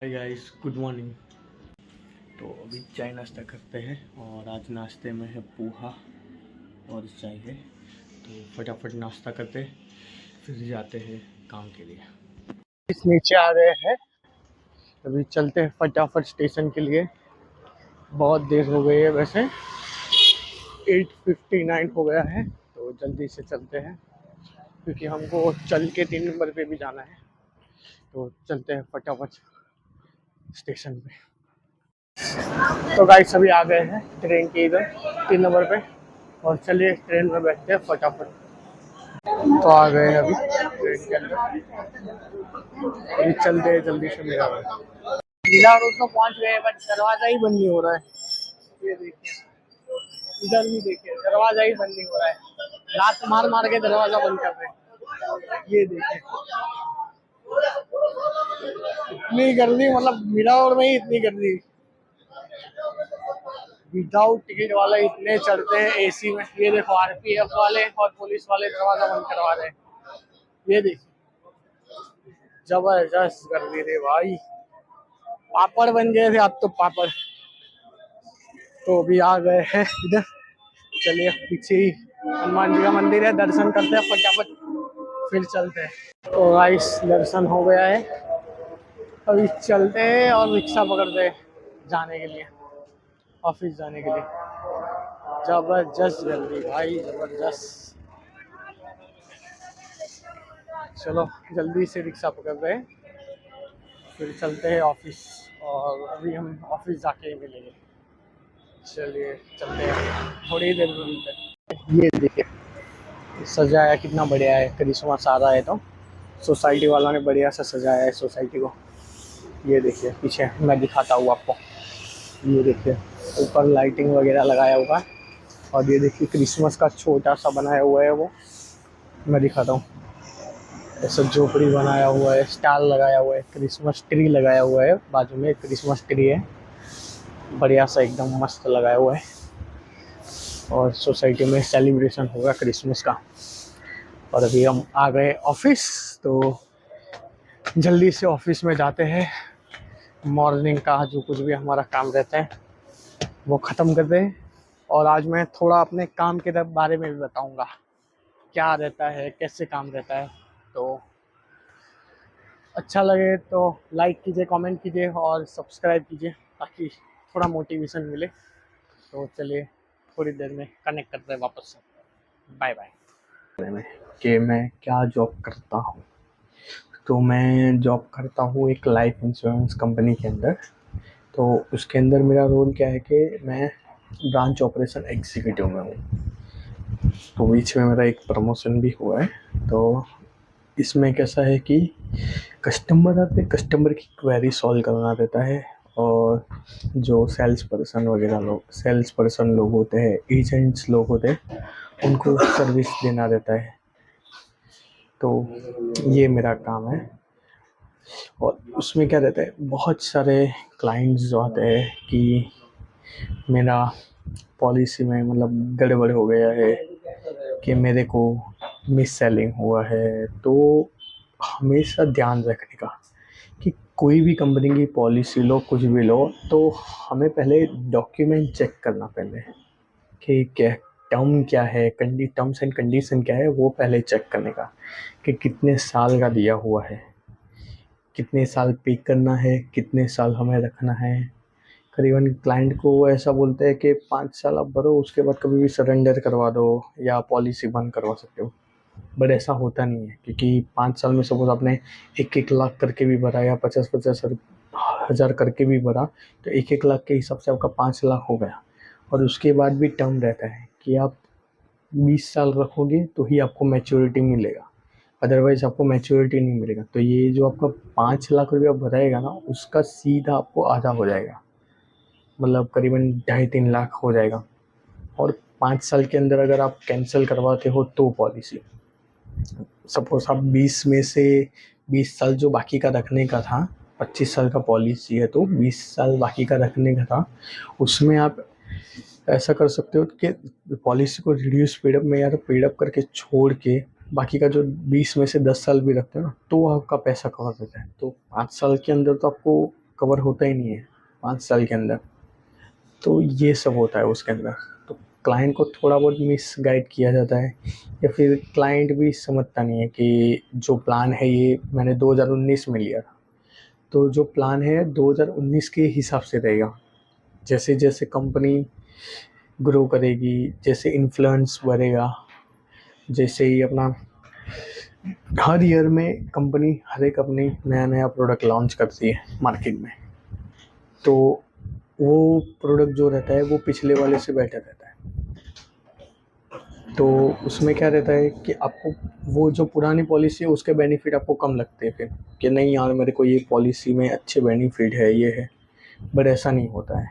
Hi guys, good morning. तो अभी चाय नाश्ता करते हैं और आज नाश्ते में है पोहा और चाय है। तो फटाफट नाश्ता करते फिर जाते हैं काम के लिए। इस नीचे आ गए हैं, अभी चलते हैं फटाफट स्टेशन के लिए। बहुत देर हो गई है, वैसे 8:59 हो गया है, तो जल्दी से चलते हैं क्योंकि हमको चल के 3 नंबर पे भी जाना है। तो चलते हैं फटाफट स्टेशन पे। तो गाइस अभी आ गए हैं ट्रेन के इधर 3 नंबर पे, और चलिए ट्रेन में बैठते हैं फटाफट। तो आ गए हैं अभी ट्रेन के अंदर, अभी चलते हैं जल्दी से। मीरा रोड तो पहुंच गए, बट दरवाजा ही बंद नहीं हो रहा है। ये देखिए, इधर भी देखिए, दरवाजा ही बंद नहीं हो रहा है। लात मार मार के दरवाजा बंद कर रहे हैं। ये देखिए, इतनी गर्दी, मतलब मीरा रोड में ही इतनी गर्दी। विदाउट टिकट वाले इतने चढ़ते हैं एसी में। ये देखो, आरपीएफ वाले और पुलिस वाले दरवाजा बंद करवा रहे हैं। ये देखिए, जबरदस्त गर्मी थे भाई, पापड़ बन गए थे अब तो पापड़। तो अभी आ गए हैं इधर, चलिए पीछे ही हनुमान जी का मंदिर है, दर्शन करते हैं फटाफट फिर चलते हैं। तो गाइस दर्शन हो गया है, अभी चलते हैं और रिक्शा पकड़ते हैं जाने के लिए, ऑफिस जाने के लिए। जबरदस्त गर्मी भाई, जबरदस्त। चलो जल्दी से रिक्शा पकड़ रहे हैं, फिर चलते हैं ऑफिस, और अभी हम ऑफिस जाके ही मिलेंगे। चलिए चलते हैं, थोड़ी देर में मिलते हैं। ये देखिए सजाया कितना बढ़िया है, क्रिसमस आ रहा है तो सोसाइटी वालों ने बढ़िया से सजाया है सोसाइटी को। ये देखिए पीछे, मैं दिखाता हूँ आपको। ये देखिए ऊपर लाइटिंग वगैरह लगाया हुआ है, और ये देखिए क्रिसमस का छोटा सा बनाया हुआ है वो, मैं दिखाता हूँ। ऐसा झोपड़ी बनाया हुआ है, स्टार लगाया हुआ है, क्रिसमस ट्री लगाया हुआ है, बाजू में क्रिसमस ट्री है, बढ़िया सा एकदम मस्त लगाया हुआ है। और सोसाइटी में सेलिब्रेशन होगा क्रिसमस का। और अभी हम आ गए ऑफिस, तो जल्दी से ऑफिस में जाते हैं। मॉर्निंग का जो कुछ भी हमारा काम रहता है वो ख़त्म करते हैं। और आज मैं थोड़ा अपने काम के बारे में भी बताऊंगा, क्या रहता है, कैसे काम रहता है। तो अच्छा लगे तो लाइक कीजिए, कमेंट कीजिए और सब्सक्राइब कीजिए, ताकि थोड़ा मोटिवेशन मिले। तो चलिए थोड़ी देर में कनेक्ट करते हैं वापस से। Bye bye. कि मैं क्या जॉब करता हूँ, तो मैं जॉब करता हूँ एक लाइफ इंश्योरेंस कंपनी के अंदर। तो उसके अंदर मेरा रोल क्या है कि मैं ब्रांच ऑपरेशन एग्जीक्यूटिव में हूँ। तो बीच में मेरा एक प्रमोशन भी हुआ है। तो इसमें कैसा है कि कस्टमर आते, कस्टमर की क्वेरी सॉल्व करना रहता है, और जो सेल्स पर्सन लोग होते हैं, एजेंट्स लोग होते हैं, उनको सर्विस देना रहता है। तो ये मेरा काम है। और उसमें क्या रहता है, बहुत सारे क्लाइंट्स जो आते हैं कि मेरा पॉलिसी में मतलब गड़बड़ हो गया है, कि मेरे को मिस सेलिंग हुआ है। तो हमेशा ध्यान रखने का कि कोई भी कंपनी की पॉलिसी लो, कुछ भी लो, तो हमें पहले डॉक्यूमेंट चेक करना पहले, कि क्या क्या है, टर्म्स एंड कंडीशन क्या है, वो पहले चेक करने का, कि कितने साल का दिया हुआ है, कितने साल पे करना है, कितने साल हमें रखना है। करीबन क्लाइंट को वो ऐसा बोलते हैं कि 5 साल आप भरो, उसके बाद कभी भी सरेंडर करवा दो या पॉलिसी बंद करवा सकते हो। बट ऐसा होता नहीं है, क्योंकि 5 साल में सपोज आपने 1-1 लाख करके भी भरा या 50-50 हज़ार करके भी भरा, तो 1-1 लाख के हिसाब से आपका 5 लाख हो गया। और उसके बाद भी टर्म रहता है कि आप 20 साल रखोगे तो ही आपको मैच्योरिटी मिलेगा, अदरवाइज आपको मैच्योरिटी नहीं मिलेगा। तो ये जो आपका 5 लाख रुपया भराएगा ना, उसका सीधा आपको आधा हो जाएगा, मतलब करीबन 2.5-3 लाख हो जाएगा। और 5 साल के अंदर अगर आप कैंसिल करवाते हो तो पॉलिसी, सपोज आप 20 में से 20 साल जो बाकी का रखने का था, 25 साल का पॉलिसी है तो 20 साल बाकी का रखने का था, उसमें आप ऐसा कर सकते हो कि पॉलिसी को रिड्यूस पेडअप में या तो पेडअप करके छोड़ के बाकी का जो 20 में से 10 साल भी रखते हो ना, तो आपका पैसा कवर देता है। तो 5 साल के अंदर तो आपको कवर होता ही नहीं है 5 साल के अंदर। तो ये सब होता है उसके अंदर। तो क्लाइंट को थोड़ा बहुत मिस गाइड किया जाता है, या फिर क्लाइंट भी समझता नहीं है कि जो प्लान है ये मैंने 2019 में लिया था, तो जो प्लान है 2019 के हिसाब से रहेगा। जैसे जैसे कंपनी ग्रो करेगी, जैसे इन्फ्लुएंस बढ़ेगा, जैसे ही अपना हर ईयर में कंपनी हर एक अपनी नया नया प्रोडक्ट लॉन्च करती है मार्केट में, तो वो प्रोडक्ट जो रहता है वो पिछले वाले से बेटर रहता है। तो उसमें क्या रहता है कि आपको वो जो पुरानी पॉलिसी है उसके बेनिफिट आपको कम लगते हैं फिर, कि नहीं यार मेरे को ये पॉलिसी में अच्छे बेनिफिट है, ये है, बट ऐसा नहीं होता है।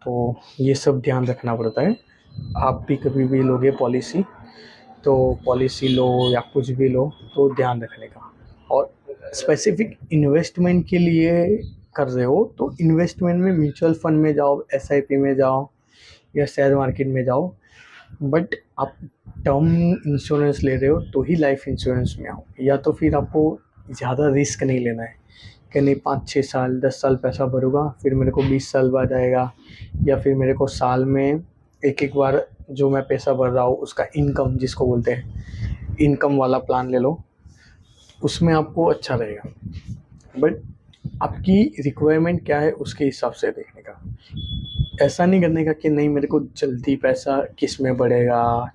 तो ये सब ध्यान रखना पड़ता है। आप भी कभी भी लोगे पॉलिसी, तो पॉलिसी लो या कुछ भी लो तो ध्यान रखने का। और स्पेसिफिक इन्वेस्टमेंट के लिए कर रहे हो तो इन्वेस्टमेंट में म्यूचुअल फंड में जाओ, एसआईपी में जाओ या शेयर मार्केट में जाओ। बट आप टर्म इंश्योरेंस ले रहे हो तो ही लाइफ इंश्योरेंस में आओ, या तो फिर आपको ज़्यादा रिस्क नहीं लेना है कि नहीं 5-6 साल 10 साल पैसा भरूंगा फिर मेरे को 20 साल बाद आएगा, या फिर मेरे को साल में एक एक बार जो मैं पैसा भर रहा हूँ उसका इनकम जिसको बोलते हैं इनकम वाला प्लान ले लो, उसमें आपको अच्छा रहेगा। बट आपकी रिक्वायरमेंट क्या है उसके हिसाब से देखने का, ऐसा नहीं करने का कि नहीं मेरे को जल्दी पैसा किस में बढ़ेगा,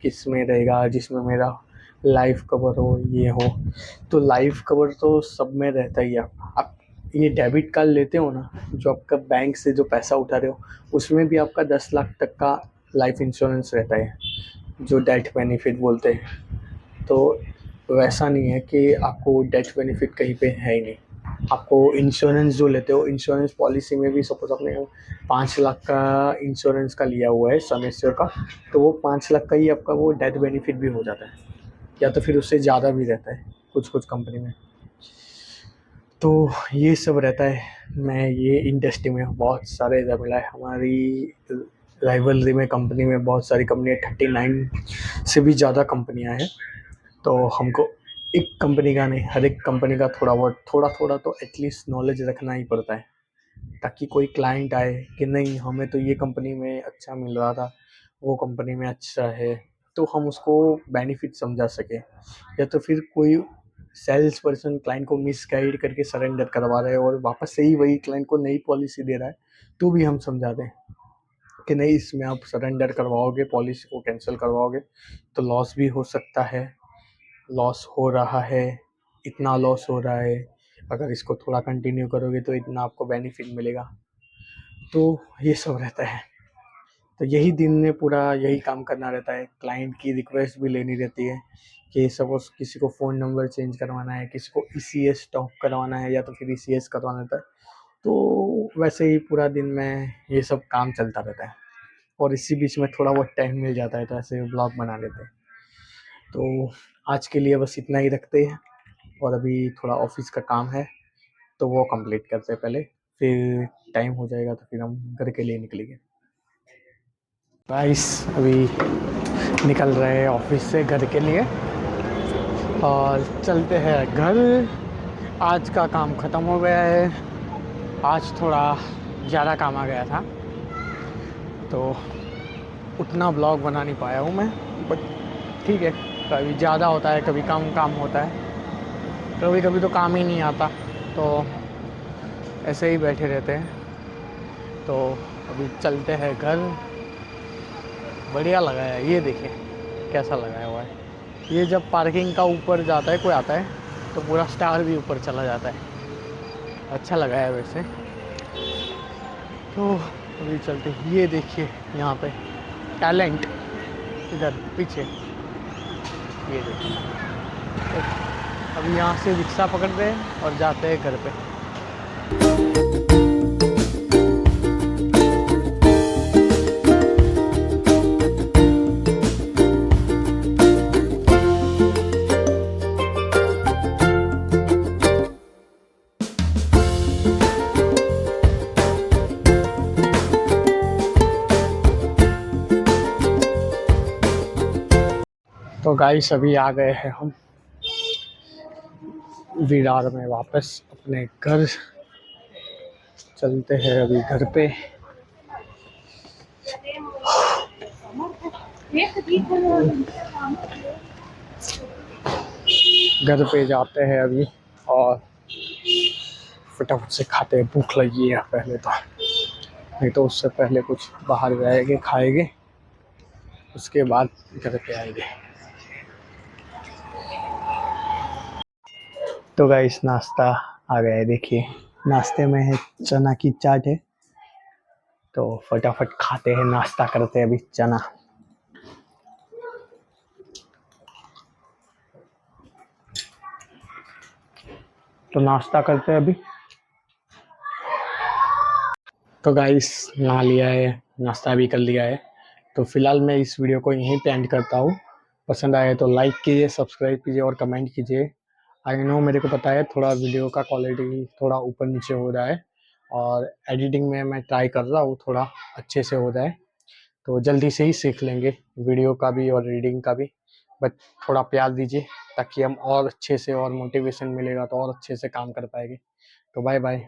किस में रहेगा जिसमें मेरा लाइफ कवर हो, ये हो। तो लाइफ कवर तो सब में रहता ही है। आप ये डेबिट कार्ड लेते हो ना, जो आपका बैंक से जो पैसा उठा रहे हो उसमें भी आपका 10 लाख तक का लाइफ इंश्योरेंस रहता है, जो डेथ बेनिफिट बोलते हैं। तो वैसा नहीं है कि आपको डेथ बेनिफिट कहीं पे है ही नहीं। आपको इंश्योरेंस जो लेते हो इंश्योरेंस पॉलिसी में भी सपोज आपने 5 लाख का इंश्योरेंस का लिया हुआ है सम एश्योर का, तो वो 5 लाख का ही आपका वो डेथ बेनिफिट भी हो जाता है, या तो फिर उससे ज़्यादा भी रहता है कुछ कुछ कंपनी में। तो ये सब रहता है। मैं ये इंडस्ट्री में बहुत सारे मिला है, हमारी राइवलरी में कंपनी में बहुत सारी कंपनी 39 से भी ज़्यादा कंपनियां हैं। तो हमको एक कंपनी का नहीं, हर एक कंपनी का थोड़ा बहुत थोड़ा थोड़ा तो एटलीस्ट नॉलेज रखना ही पड़ता है, ताकि कोई क्लाइंट आए कि नहीं हमें तो ये कंपनी में अच्छा मिल रहा था, वो कंपनी में अच्छा है, तो हम उसको बेनिफिट समझा सके। या तो फिर कोई सेल्स पर्सन क्लाइंट को मिस गाइड करके सरेंडर करवा रहे हैं और वापस से ही वही क्लाइंट को नई पॉलिसी दे रहा है, तो भी हम समझा दें कि नहीं इसमें आप सरेंडर करवाओगे, पॉलिसी को कैंसिल करवाओगे तो लॉस भी हो सकता है, लॉस हो रहा है, इतना लॉस हो रहा है, अगर इसको थोड़ा कंटिन्यू करोगे तो इतना आपको बेनिफिट मिलेगा। तो ये सब रहता है। तो यही दिन में पूरा यही काम करना रहता है, क्लाइंट की रिक्वेस्ट भी लेनी रहती है कि सपोज किसी को फ़ोन नंबर चेंज करवाना है, किसी को ईसीएस स्टॉप करवाना है या तो फिर ईसीएस करवाना रहता है। तो वैसे ही पूरा दिन में ये सब काम चलता रहता है, और इसी बीच में थोड़ा बहुत टाइम मिल जाता है तो ऐसे ब्लॉग बना लेते हैं। तो आज के लिए बस इतना ही रखते हैं, और अभी थोड़ा ऑफिस का काम है तो वो कंप्लीट करते हैं पहले, फिर टाइम हो जाएगा तो फिर हम घर के लिए निकलेंगे। गाइस अभी निकल रहे हैं ऑफिस से घर के लिए और चलते हैं घर। आज का काम ख़त्म हो गया है, आज थोड़ा ज़्यादा काम आ गया था तो उतना ब्लॉग बना नहीं पाया हूँ मैं, बट ठीक है, कभी ज़्यादा होता है कभी कम काम होता है, कभी कभी तो काम ही नहीं आता, तो ऐसे ही बैठे रहते हैं। तो अभी चलते हैं घर। बढ़िया लगा है, ये देखिए कैसा लगाया हुआ है, ये जब पार्किंग का ऊपर जाता है कोई आता है तो पूरा स्टार भी ऊपर चला जाता है, अच्छा लगा है वैसे। तो अभी चलते, ये देखिए यहाँ पे टैलेंट इधर पीछे, ये देखिए। तो अभी यहाँ से रिक्शा पकड़ते हैं और जाते हैं घर पे। तो गाइस अभी आ गए हैं हम विरार में वापस अपने घर। चलते हैं अभी घर पे। घर पे जाते हैं अभी और फटाफट से खाते हैं, भूख लगी है पहले तो, नहीं तो उससे पहले कुछ बाहर जाएंगे खाएंगे, उसके बाद घर पे आएंगे। तो गाइस नाश्ता आ गया है, देखिए नाश्ते में है चना की चाट है, तो फटाफट खाते हैं, नाश्ता करते हैं अभी चना। तो नाश्ता करते हैं अभी। तो गाइस नहा लिया है, नाश्ता भी कर लिया है, तो फिलहाल मैं इस वीडियो को यहीं पे एंड करता हूँ। पसंद आए तो लाइक कीजिए, सब्सक्राइब कीजिए और कमेंट कीजिए। आई नो मेरे को पता है थोड़ा वीडियो का क्वालिटी थोड़ा ऊपर नीचे हो रहा है, और एडिटिंग में मैं ट्राई कर रहा हूँ थोड़ा अच्छे से हो जाए, तो जल्दी से ही सीख लेंगे वीडियो का भी और रीडिंग का भी। बट थोड़ा प्यार दीजिए ताकि हम और अच्छे से, और मोटिवेशन मिलेगा तो और अच्छे से काम कर पाएंगे। तो बाय बाय।